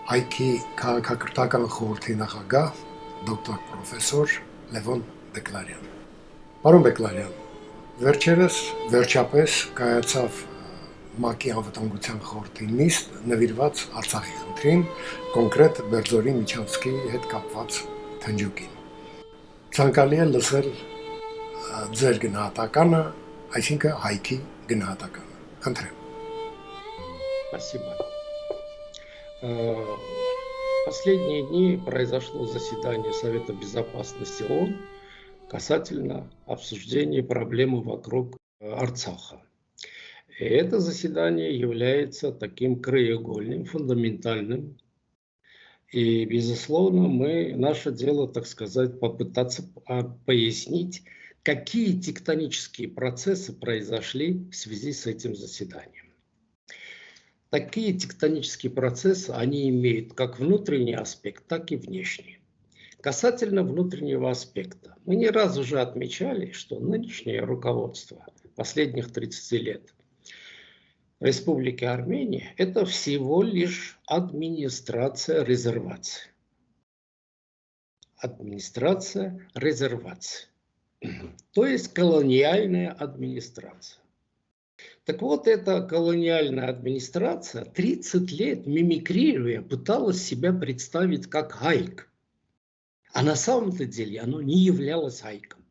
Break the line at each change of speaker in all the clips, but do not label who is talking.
Հայքի քաղաքակրթական խորհրդի նախագահ դոկտոր պրոֆեսոր Լևոն Բեկլարյան։ Պարոն Բեկլարյան, վերջապես կայացավ ՄԱԿ-ի անվտանգության խորհրդի նիստ նվիրված Արցախի խնդրին, կոնկրետ Բերձորի Միչանսկի հետ կապված թնջուկին։ Ցանկալի է լսել ձեր գնահատականը, այսինքն հայքի գնահատականը։ Խնդրեմ։
Спасибо. Последние дни произошло заседание Совета Безопасности ООН касательно обсуждения проблемы вокруг Арцаха. И это заседание является таким краеугольным, фундаментальным. И, безусловно, наше дело, так сказать, попытаться пояснить, какие тектонические процессы произошли в связи с этим заседанием. Такие тектонические процессы, они имеют как внутренний аспект, так и внешний. Касательно внутреннего аспекта, мы не раз уже отмечали, что нынешнее руководство последних 30 лет Республики Армения – это всего лишь администрация резервации. Администрация резервации. То есть колониальная администрация. Так вот, эта колониальная администрация 30 лет, мимикрируя, пыталась себя представить как хайк. А на самом-то деле оно не являлось хайком.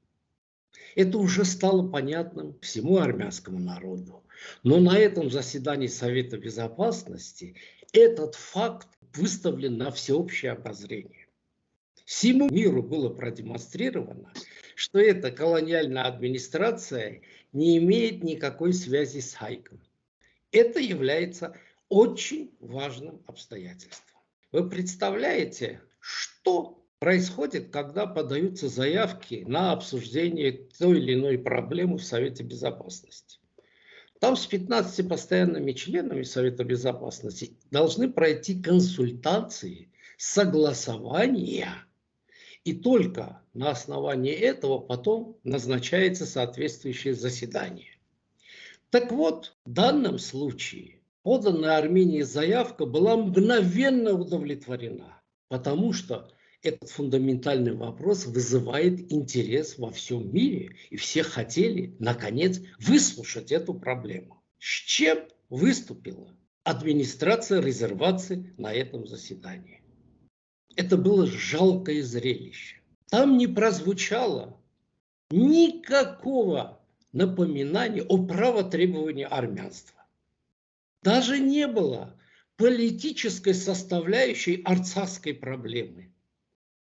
Это уже стало понятным всему армянскому народу. Но на этом заседании Совета Безопасности этот факт выставлен на всеобщее обозрение. Всему миру было продемонстрировано, что эта колониальная администрация не имеет никакой связи с хайком. Это является очень важным обстоятельством. Вы представляете, что происходит, когда подаются заявки на обсуждение той или иной проблемы в Совете Безопасности? Там с 15 постоянными членами Совета Безопасности должны пройти консультации, согласования. И только на основании этого потом назначается соответствующее заседание. Так вот, в данном случае поданная Армении заявка была мгновенно удовлетворена, потому что этот фундаментальный вопрос вызывает интерес во всем мире, и все хотели, наконец, выслушать эту проблему. С чем выступила администрация резервации на этом заседании? Это было жалкое зрелище. Там не прозвучало никакого напоминания о правотребовании армянства. Даже не было политической составляющей арцахской проблемы.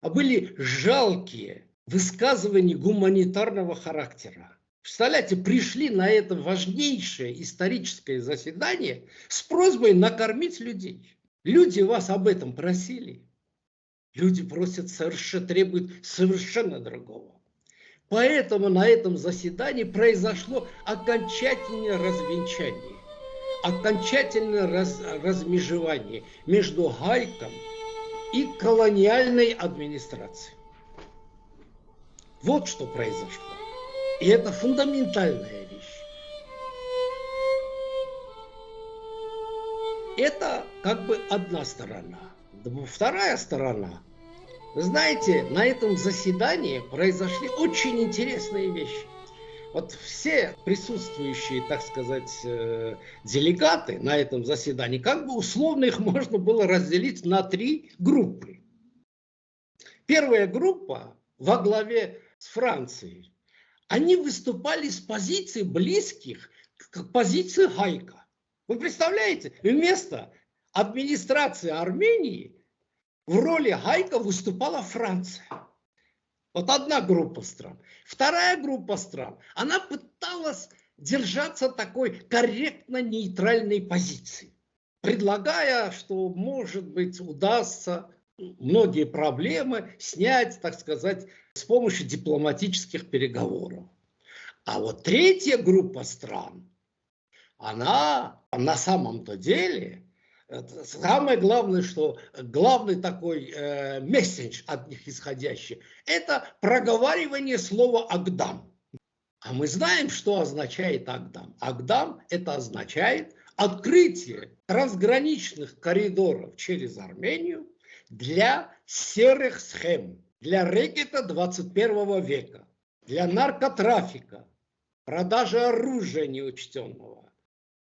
А были жалкие высказывания гуманитарного характера. Представляете, пришли на это важнейшее историческое заседание с просьбой накормить людей. Люди вас об этом просили. Люди требуют совершенно другого. Поэтому на этом заседании произошло окончательное развенчание, окончательное размежевание между хайком и колониальной администрацией. Вот что произошло. И это фундаментальная вещь. Это как бы одна сторона. Вторая сторона. Вы знаете, на этом заседании произошли очень интересные вещи. Вот все присутствующие, так сказать, делегаты на этом заседании, как бы условно их можно было разделить на 3 группы. Первая группа во главе с Францией, они выступали с позиций близких к позиции хайка. Вы представляете, вместо администрации Армении в роли хайка выступала Франция. Вот одна группа стран. Вторая группа стран, она пыталась держаться такой корректно-нейтральной позиции, предлагая, что, может быть, удастся многие проблемы снять, так сказать, с помощью дипломатических переговоров. А вот третья группа стран, она на самом-то деле, самое главное, что главный такой месседж от них исходящий, это проговаривание слова «Агдам». А мы знаем, что означает «Агдам». «Агдам» это означает открытие трансграничных коридоров через Армению для серых схем, для рэкета 21 века, для наркотрафика, продажи оружия неучтенного,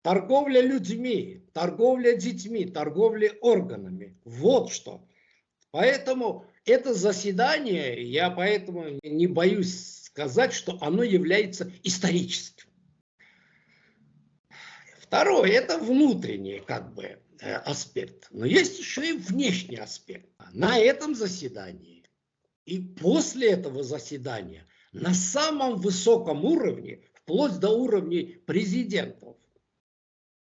торговля людьми, торговля детьми, торговля органами. Вот что. Поэтому это заседание, я поэтому не боюсь сказать, что оно является историческим. Второе, это внутренний аспект. Но есть еще и внешний аспект. На этом заседании и после этого заседания на самом высоком уровне, вплоть до уровней президентов,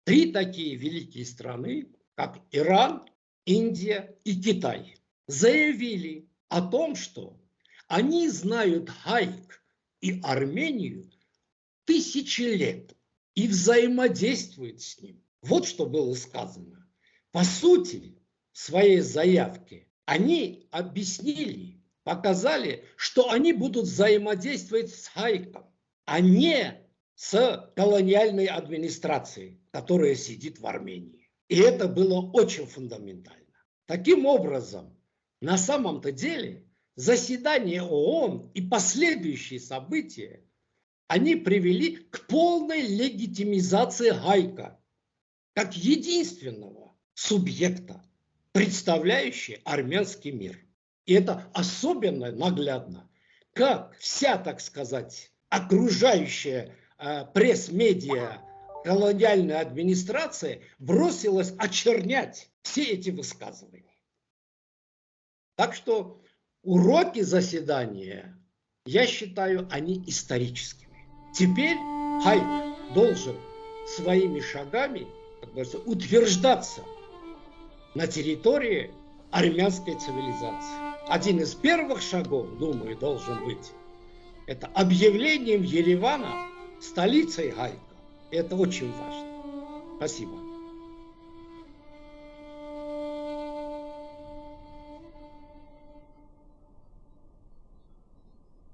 3 такие великие страны, как Иран, Индия и Китай, заявили о том, что они знают Хайк и Армению 1000 лет и взаимодействуют с ним. Вот что было сказано. По сути своей заявки они объяснили, показали, что они будут взаимодействовать с Хайком, а не с колониальной администрацией, которая сидит в Армении. И это было очень фундаментально. Таким образом, на самом-то деле, заседание ООН и последующие события, они привели к полной легитимизации Хайка как единственного субъекта, представляющего армянский мир. И это особенно наглядно, как вся, так сказать, окружающая пресс-медиа колониальная администрация бросилась очернять все эти высказывания. Так что уроки заседания, я считаю, они историческими. Теперь Хайк должен своими шагами, как говорится, утверждаться на территории армянской цивилизации. Один из первых шагов, думаю, должен быть, это объявлением Еревана столицей Хайка. Это очень важно. Спасибо.